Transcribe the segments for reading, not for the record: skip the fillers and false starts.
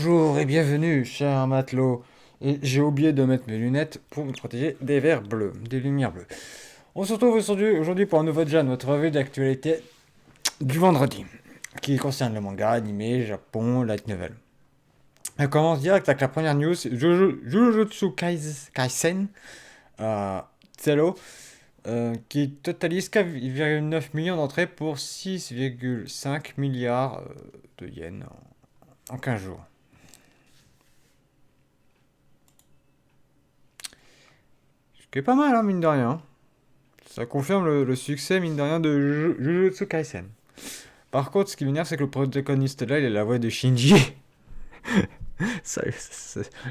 Bonjour et bienvenue, cher matelot. Et j'ai oublié de mettre mes lunettes pour me protéger des verres bleus, des lumières bleues. On se retrouve aujourd'hui pour un nouveau Jan, notre revue d'actualité du vendredi, qui concerne le manga, animé, Japon, light novel. On commence direct avec la première news, Jujutsu Kaisen, euh, Zero, qui totalise 4,9 millions d'entrées pour 6,5 milliards de yens en 15 jours. Ce qui est pas mal, hein, mine de rien. Ça confirme le succès, mine de rien, de Jujutsu Kaisen. Par contre, ce qui m'énerve, c'est que le protagoniste là, il a la voix de Shinji.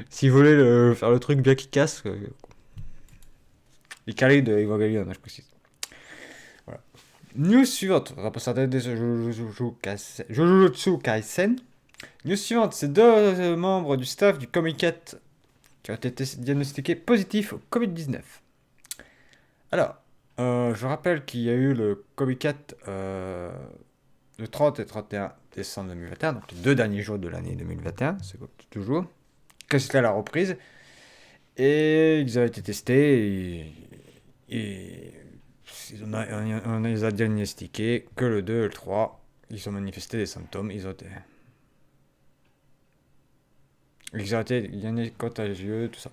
S'il voulait faire le truc bien qui casse, il calait de Evangelion, je précise. Voilà. News suivante, représentative de Jujutsu Kaisen. News suivante, c'est deux membres du staff du Comiket qui ont été diagnostiqués positifs au Covid-19. Alors, je rappelle qu'il y a eu le Comiket le 30 et 31 décembre 2021, donc les deux derniers jours de l'année 2021, c'est comme toujours, que c'était la reprise. Et ils ont été testés et on les a diagnostiqués que le 2 et le 3, ils ont manifesté des symptômes, ils ont été contagieux, tout ça.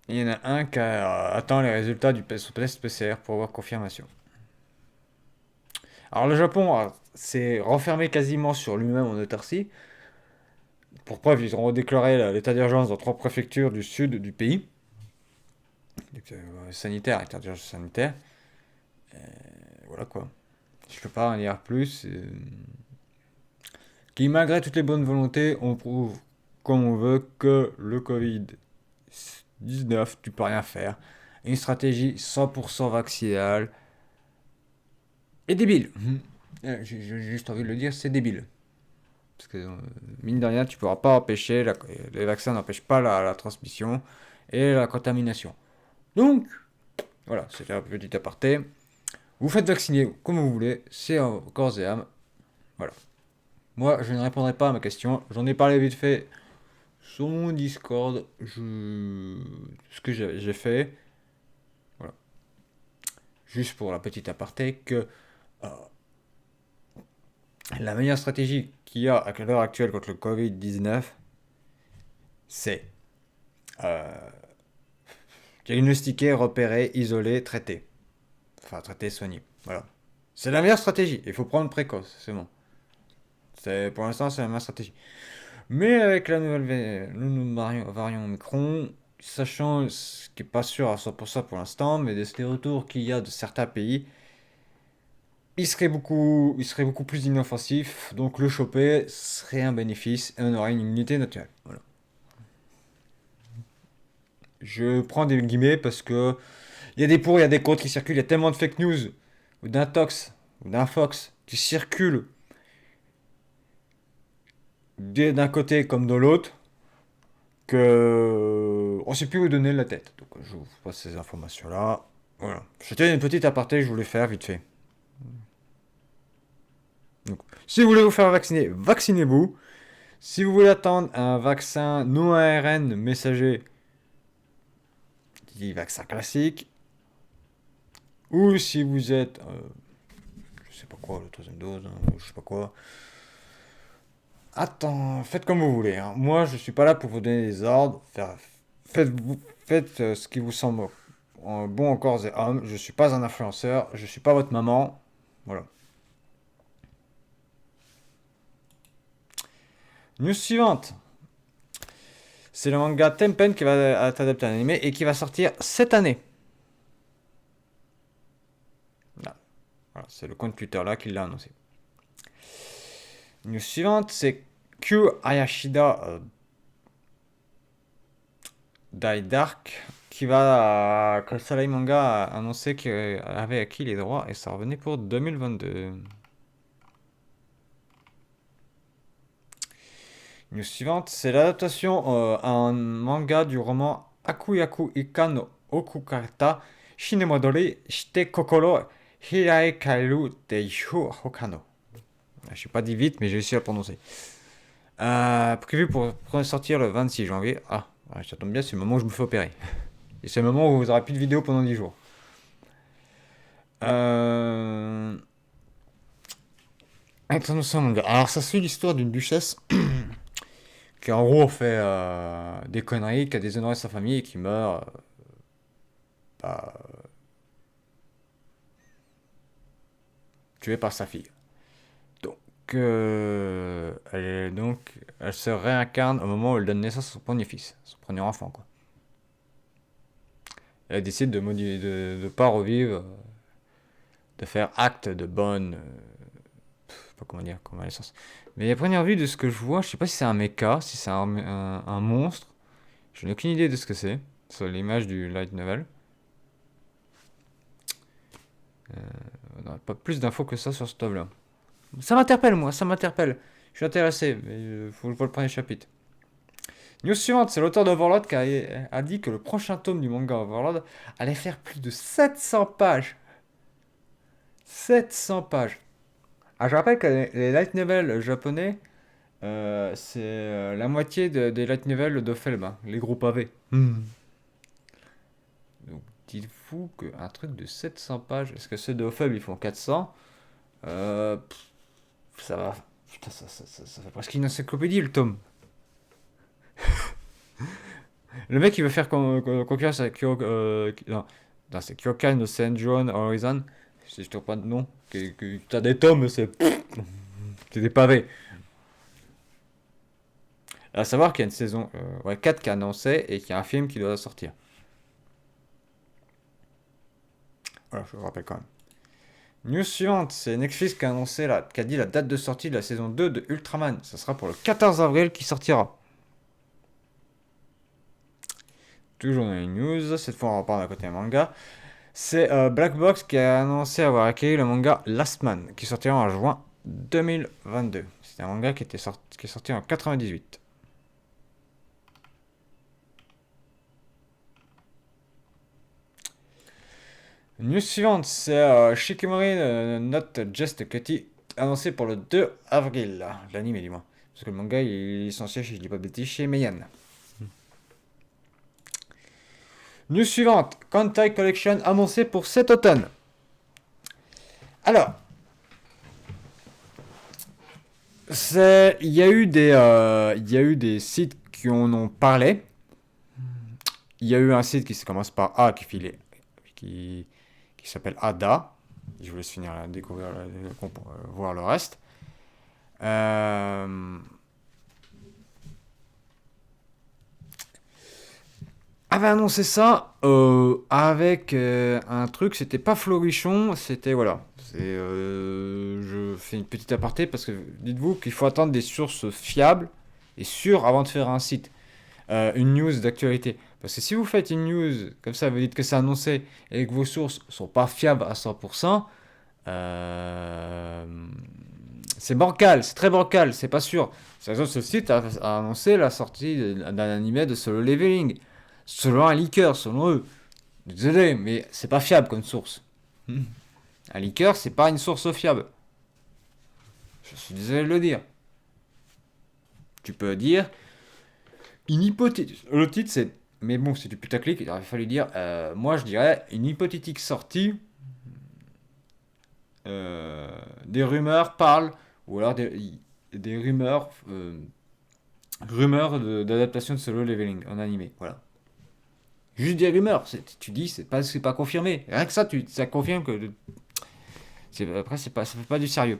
Il y en a un qui attend les résultats du test PCR pour avoir confirmation. Alors le Japon s'est renfermé quasiment sur lui-même en autarcie. Pour preuve, ils ont déclaré l'état d'urgence dans trois préfectures du sud du pays. Donc, sanitaire, état d'urgence sanitaire. Voilà quoi. Je peux pas en dire plus. Qui, malgré toutes les bonnes volontés, on prouve comme on veut que le Covid-19, tu peux rien faire. Une stratégie 100% vaccinale est débile. J'ai juste envie de le dire, c'est débile. Parce que, mine de rien, tu ne pourras pas empêcher, les vaccins n'empêchent pas la transmission et la contamination. Donc, voilà, c'est un petit aparté. Vous faites vacciner comme vous voulez, c'est en corps et âme. Voilà. Moi, je ne répondrai pas à ma question. J'en ai parlé vite fait sur mon Discord. Ce que j'ai fait. Voilà. Juste pour la petite aparté, que euh, la meilleure stratégie qu'il y a à l'heure actuelle contre le Covid-19, c'est diagnostiquer, repérer, isoler, traiter. Enfin, traiter, soigner. Voilà. C'est la meilleure stratégie. Il faut prendre précoce, c'est bon. Pour l'instant, c'est la meilleure stratégie. Mais avec le nouveau variant Omicron, sachant ce qui n'est pas sûr à 100% pour l'instant, mais des retours qu'il y a de certains pays, il serait beaucoup plus inoffensif. Donc le choper serait un bénéfice et on aurait une immunité naturelle. Voilà. Je prends des guillemets parce que il y a des pour, il y a des contre qui circulent. Il y a tellement de fake news ou d'intox ou d'infox qui circulent d'un côté comme de l'autre que on sait plus où donner la tête. Donc je vous passe ces informations là. Voilà. C'était une petite aparté que je voulais faire vite fait. Donc, si vous voulez vous faire vacciner, vaccinez-vous. Si vous voulez attendre un vaccin non ARN messager, dit vaccin classique, ou si vous êtes, je sais pas quoi, la troisième dose, hein, je sais pas quoi. Attends, faites comme vous voulez, hein. Moi, je suis pas là pour vous donner des ordres. Faites ce qui vous semble bon en corps et âme. Je suis pas un influenceur. Je suis pas votre maman. Voilà. News suivante. C'est le manga Tempen qui va être adapté en animé et qui va sortir cette année. Voilà, c'est le compte Twitter là qui l'a annoncé. News suivante, c'est Q Ayashida Die Dark qui va, que Soleil Manga a annoncé qu'il avait acquis les droits et ça revenait pour 2022. News suivante, c'est l'adaptation à un manga du roman Akuyaku Ika no Okukata Shinemodori Shite Kokoro Hirai Kairu Teishu Hokano. Je suis pas dit vite, mais j'ai réussi à le prononcer. Prévu pour sortir le 26 janvier. Ah, ouais, ça tombe bien, c'est le moment où je me fais opérer. Et c'est le moment où vous n'aurez plus de vidéo pendant 10 jours. Attention, mon gars. Alors, ça suit l'histoire d'une duchesse qui, en gros, fait des conneries, qui a déshonoré sa famille et qui meurt bah, tuée par sa fille. Elle se réincarne au moment où elle donne naissance à son premier fils, son premier enfant, quoi. Elle décide de pas revivre, de faire acte de bonne, pas comment dire, comment naissance. Mais à première vue de ce que je vois, je sais pas si c'est un mecha, si c'est un monstre. Je n'ai aucune idée de ce que c'est sur l'image du light novel. On n'a pas plus d'infos que ça sur ce tome-là. Ça m'interpelle, moi, ça m'interpelle. Je suis intéressé, mais faut que je vois le premier chapitre. News suivante, c'est l'auteur d'Overlord qui a dit que le prochain tome du manga Overlord allait faire plus de 700 pages. 700 pages. Ah, je rappelle que les light novels japonais, c'est la moitié des light novels d'Offelb, hein, les gros pavés. Donc, dites-vous qu'un truc de 700 pages, est-ce que ceux de Offelb ils font 400? Ça va. Putain, ça fait presque une encyclopédie le tome. Le mec il veut faire concurrence à non, c'est Kyokan no Senjuon Horizon. Si je trouve pas de nom. T'as des tomes, c'est des pavés. À savoir qu'il y a une saison 4 qui est annoncée et qu'il y a un film qui doit sortir. Voilà, je vous rappelle quand même. News suivante, c'est Netflix qui a dit la date de sortie de la saison 2 de Ultraman. Ça sera pour le 14 avril qui sortira. Toujours dans les news, cette fois on repart d'un côté manga. C'est Black Box qui a annoncé avoir accueilli le manga Last Man, qui sortira en juin 2022. C'est un manga qui est sorti en 98. News suivante, c'est Shikimori Not Just Cutty, annoncé pour le 2 avril. L'anime du moins. Parce que le manga il est licencié, si je dis pas de bêtises, chez Meian. News suivante, Kantai Collection annoncé pour cet automne. Alors, il y a eu des sites qui en ont parlé. Il y a eu un site qui commence par A qui s'appelle Ada. Je vous laisse finir à découvrir, voir le reste. Avait annoncé ça avec un truc, c'était pas Florichon, c'était voilà. Je fais une petite aparté parce que dites-vous qu'il faut attendre des sources fiables et sûres avant de faire un site, une news d'actualité. Parce que si vous faites une news comme ça, vous dites que c'est annoncé et que vos sources sont pas fiables à 100%, c'est bancal, c'est très bancal, c'est pas sûr. Par exemple, ce site a annoncé la sortie d'un animé de Solo Leveling. Selon un leaker, selon eux. Désolé, mais c'est pas fiable comme source. Un leaker, c'est pas une source fiable. Je suis désolé de le dire. Tu peux dire une hypothétique. Le titre, c'est. Mais bon, c'est du putaclic, il aurait fallu dire. Moi, je dirais une hypothétique sortie. Des rumeurs parlent. Ou alors des rumeurs. Rumeurs d'adaptation de Solo Leveling en animé. Voilà. Juste des rumeurs. Tu dis, c'est pas confirmé. Rien que ça, ça confirme que. Après, ça fait pas du sérieux.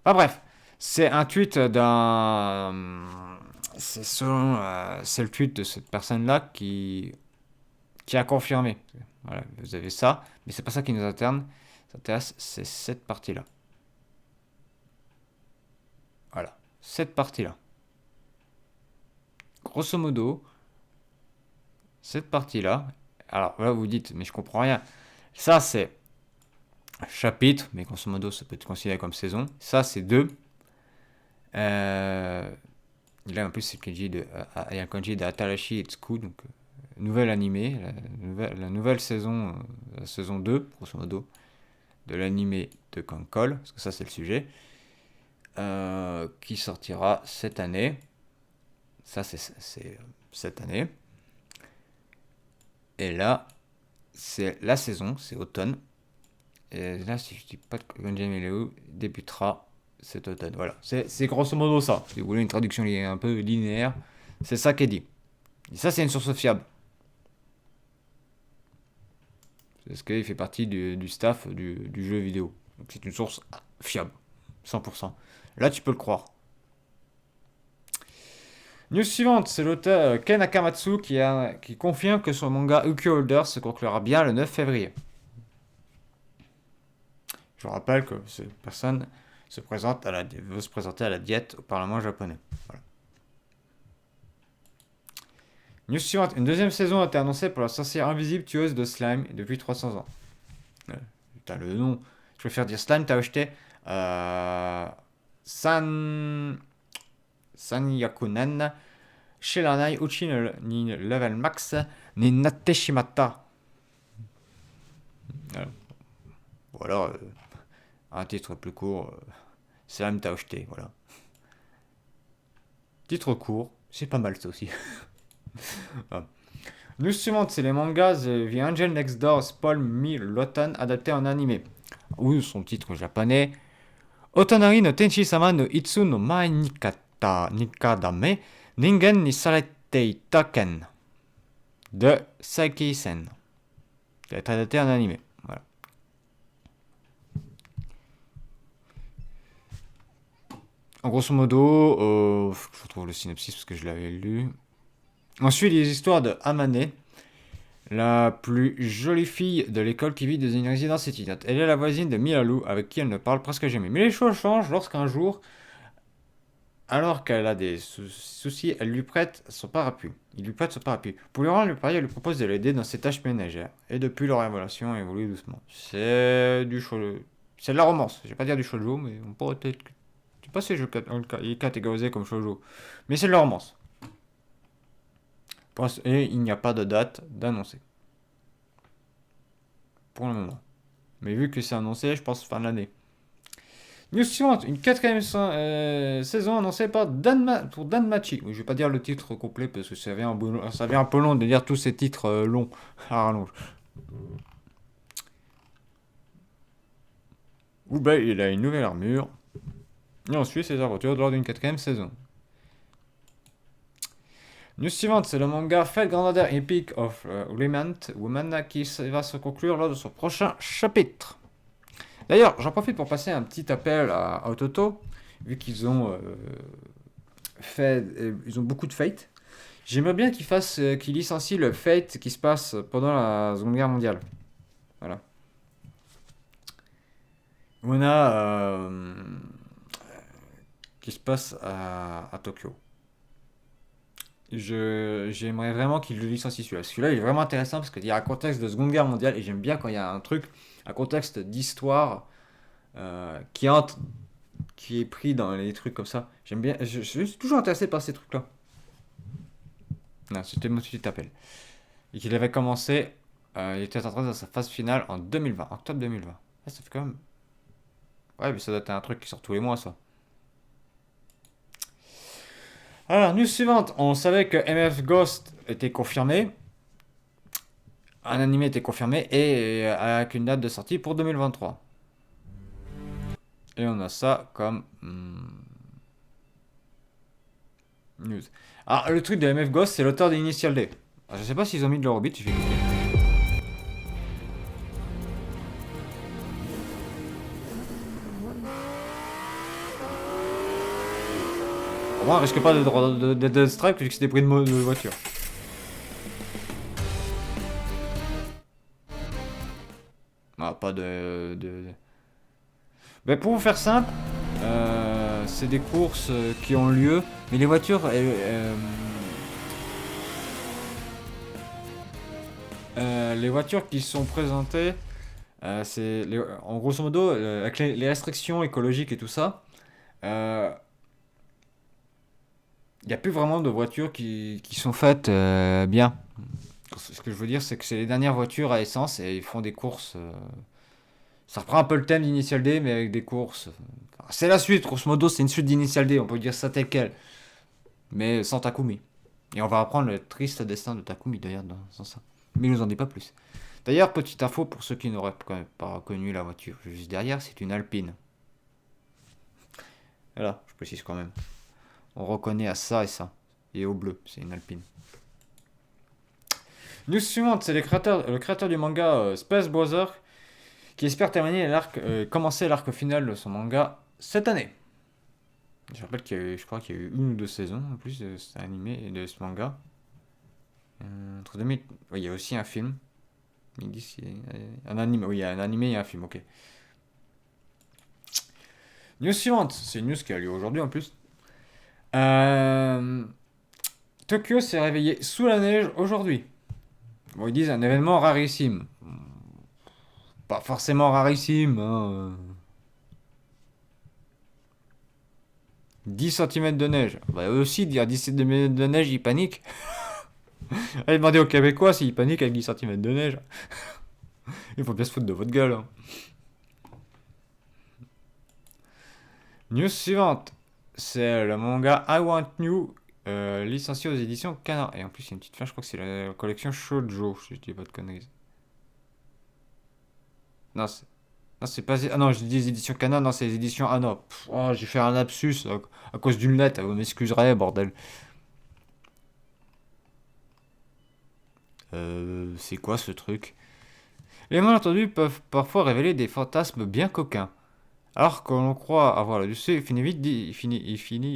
Enfin bref, c'est un tweet c'est le tweet de cette personne-là qui a confirmé. Voilà, vous avez ça, mais c'est pas ça qui nous intéresse, c'est cette partie-là. Voilà, cette partie-là. Grosso modo, cette partie-là. Alors là, vous dites, mais je comprends rien. Ça, c'est chapitre, mais grosso modo, ça peut être considéré comme saison. Ça, c'est 2. Là, en plus, c'est il y a un kanji de Atarashi Etsuku, donc nouvel animé, la nouvelle saison, la saison 2, grosso modo. de l'animé de Kankol, parce que ça c'est le sujet, qui sortira cette année. Ça c'est cette année. Et là, c'est la saison, c'est automne. Et là, si je dis pas de Gonjam Ileu, débutera cet automne. Voilà, c'est grosso modo ça. Si vous voulez une traduction un peu linéaire, c'est ça qui est dit. Et ça, c'est une source fiable. Parce qu'il fait partie du staff du jeu vidéo. Donc c'est une source fiable, 100%. Là, tu peux le croire. News suivante, c'est l'auteur Ken Akamatsu qui confirme que son manga Uki Holder se conclura bien le 9 février. Je vous rappelle que cette personne veut se présenter à la diète au Parlement japonais. Voilà. News suivante, une deuxième saison a été annoncée pour la sorcière invisible tueuse de slime depuis 300 ans. Putain, le nom, je préfère dire slime, t'as acheté Sanyakunen Shiranai Uchi ni Level Max ni Nateshimata. Ou alors, un titre plus court, Slime Taoshite, voilà. Titre court, c'est pas mal ça aussi. Ah. News suivante, c'est les mangas The Angel Next Door Spoil Me Lotan adaptés en animé. Ou son titre japonais, Otonari no Tenshi-sama no Itsu no Mae Nikadame Ningen ni Sarete Ita Ken de Saiki-sen. Qui a été adapté en animé. Voilà. En grosso modo, je retrouve le synopsis parce que je l'avais lu. Ensuite, les histoires de Amane, la plus jolie fille de l'école qui vit dans une résidence étudiante. Elle est la voisine de Milalu, avec qui elle ne parle presque jamais. Mais les choses changent lorsqu'un jour, alors qu'elle a des soucis, elle lui prête son parapluie. Il lui prête son parapluie. Pour lui rendre le pari, elle lui propose de l'aider dans ses tâches ménagères. Et depuis, leur relation évolue doucement. C'est de la romance. Je vais pas dire du shoujo, mais on pourrait peut-être... Je sais pas si il est catégorisé comme shoujo. Mais c'est de la romance. Et il n'y a pas de date d'annoncer. Pour le moment. Mais vu que c'est annoncé, je pense fin de l'année. News suivante, une quatrième saison annoncée pour Danmachi. Oui, je vais pas dire le titre complet parce que ça vient un peu long de dire tous ces titres longs à rallonge. Ube, il a une nouvelle armure. Et on suit ses aventures lors d'une quatrième saison. News suivante, c'est le manga Fate Grandeur Epic of Lament Woman qui va se conclure lors de son prochain chapitre. D'ailleurs, j'en profite pour passer un petit appel à Ototo, vu qu'ils ont ils ont beaucoup de Fate. J'aimerais bien qu'ils licencient le Fate qui se passe pendant la Seconde Guerre mondiale. Voilà. On a qui se passe à Tokyo. J'aimerais vraiment qu'il le licencie celui-là. Celui-là, il est vraiment intéressant parce qu'il y a un contexte de Seconde Guerre mondiale et j'aime bien quand il y a un truc, un contexte d'histoire qui est pris dans les trucs comme ça. J'aime bien. Je suis toujours intéressé par ces trucs-là. Non, c'était mon petit appel. Et qu'il avait commencé, il était en train de sa phase finale en 2020, octobre 2020. Ah, ça fait quand même. Ouais, mais ça doit être un truc qui sort tous les mois, ça. Alors, news suivante. On savait que MF Ghost était confirmé. Un animé était confirmé et avec une date de sortie pour 2023. Et on a ça comme news. Alors, le truc de MF Ghost, c'est l'auteur d'Initial D. Alors, je sais pas s'ils ont mis de leur orbite, je vais écouter. Au moins, on risque pas d'être strike vu que c'est des bruits de voiture. Ah, pas de... Mais pour vous faire simple, c'est des courses qui ont lieu, mais les voitures, les voitures qui sont présentées, en grosso modo, avec les restrictions écologiques et tout ça, il n'y a plus vraiment de voitures qui sont faites bien. Ce que je veux dire, c'est que c'est les dernières voitures à essence et ils font des courses Ça reprend un peu le thème d'Initial D, mais avec des courses. Enfin, c'est la suite, grosso modo, c'est une suite d'Initial D, on peut dire ça tel quel. Mais sans Takumi. Et on va apprendre le triste destin de Takumi d'ailleurs dans ça. Mais il nous en dit pas plus. D'ailleurs, petite info pour ceux qui n'auraient pas reconnu la voiture juste derrière, c'est une Alpine. Voilà, je précise quand même. On reconnaît à ça et ça. Et au bleu, c'est une Alpine. News suivante, c'est le créateur du manga Space Brother qui espère commencer l'arc final de son manga cette année. Je rappelle je crois qu'il y a eu une ou deux saisons en plus de cet animé et de ce manga. Entre 2000, oui, il y a aussi un film. Ils disent qu'il y a un anime, oui, il y a un animé et un film, ok. News suivante, c'est une news qui a lieu aujourd'hui en plus. Euh, Tokyo s'est réveillé sous la neige aujourd'hui. Bon, ils disent un événement rarissime. Pas forcément rarissime, hein. 10 cm de neige. Bah, eux aussi, dire 10 cm de neige, ils paniquent. Allez demander aux Québécois s'ils paniquent avec 10 cm de neige. Il faut bien se foutre de votre gueule, hein. News suivante. C'est le manga I Want You, licencié aux éditions Kana. Et en plus, il y a une petite fin, je crois que c'est la collection Shoujo, si je dis pas de conneries. Non, c'est pas. Ah non, je dis les éditions Kana, non, c'est les éditions Anna. Oh, j'ai fait un lapsus à cause d'une lettre, vous m'excuserez, bordel. C'est quoi ce truc? Les malentendus peuvent parfois révéler des fantasmes bien coquins. Alors que l'on croit avoir le dessus, il finit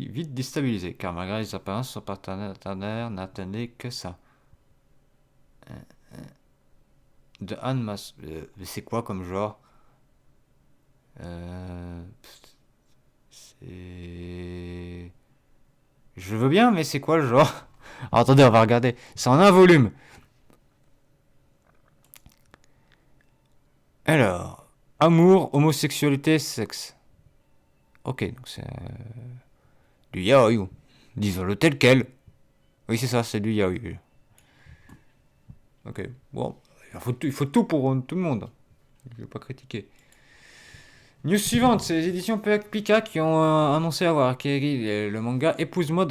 vite déstabilisé, car malgré les apparences, son partenaire n'attendait que ça. De Anne Mas... mais c'est quoi comme genre? C'est... Je veux bien, mais c'est quoi le genre? Alors, attendez, on va regarder. C'est en un volume. Alors, amour, homosexualité, sexe. Ok, donc c'est du yaoi. Disons-le tel quel. Oui, c'est ça, c'est du yaoi. Ok, bon, il faut tout pour tout le monde. Je vais pas critiquer. News suivante, c'est les éditions Pika qui ont annoncé avoir acquis le manga Épouse-moi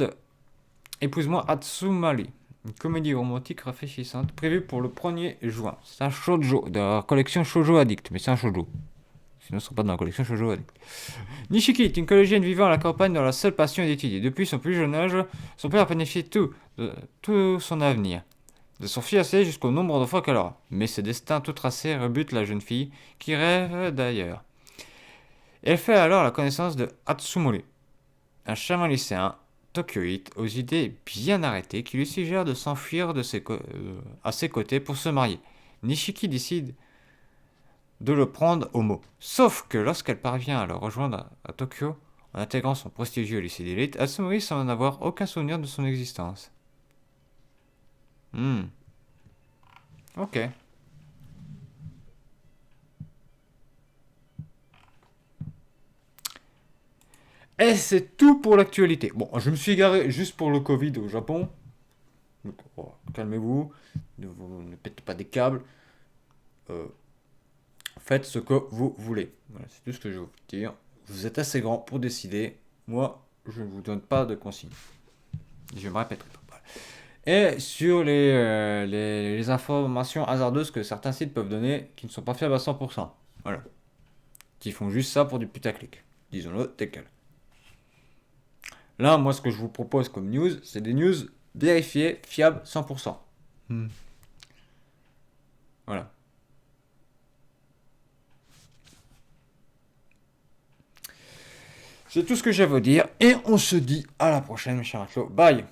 Atsumari. Une comédie romantique rafraîchissante prévue pour le 1er juin. C'est un shoujo de la collection Shoujo Addict, mais c'est un shoujo. Sinon, ce ne sera pas dans la collection Shoujo Addict. Nishiki est une collégienne vivant à la campagne dont la seule passion est d'étudier. Depuis son plus jeune âge, son père a planifié tout son avenir. De son fiancé jusqu'au nombre de fois qu'elle aura. Mais ses destins tout tracés rebutent la jeune fille, qui rêve d'ailleurs. Elle fait alors la connaissance de Hatsumori, un chaman lycéen tokyoïte aux idées bien arrêtées qui lui suggère de s'enfuir à ses côtés pour se marier. Nishiki décide de le prendre au mot. Sauf que lorsqu'elle parvient à le rejoindre à Tokyo, en intégrant son prestigieux lycée d'élite, Hatsumori semble n'avoir aucun souvenir de son existence. Ok. Et c'est tout pour l'actualité. Bon, je me suis égaré juste pour le Covid au Japon. Donc, calmez-vous. Ne pétez pas des câbles. Faites ce que vous voulez. Voilà, c'est tout ce que je vais vous dire. Vous êtes assez grand pour décider. Moi, je ne vous donne pas de consignes. Je me répéterai pas. Voilà. Et sur les informations hasardeuses que certains sites peuvent donner qui ne sont pas fiables à 100%. Voilà. Qui font juste ça pour du putaclic. Disons-le tel quel. Là, moi, ce que je vous propose comme news, c'est des news vérifiées, fiables, 100%. Voilà. C'est tout ce que j'ai à vous dire. Et on se dit à la prochaine, mes chers matelots. Bye.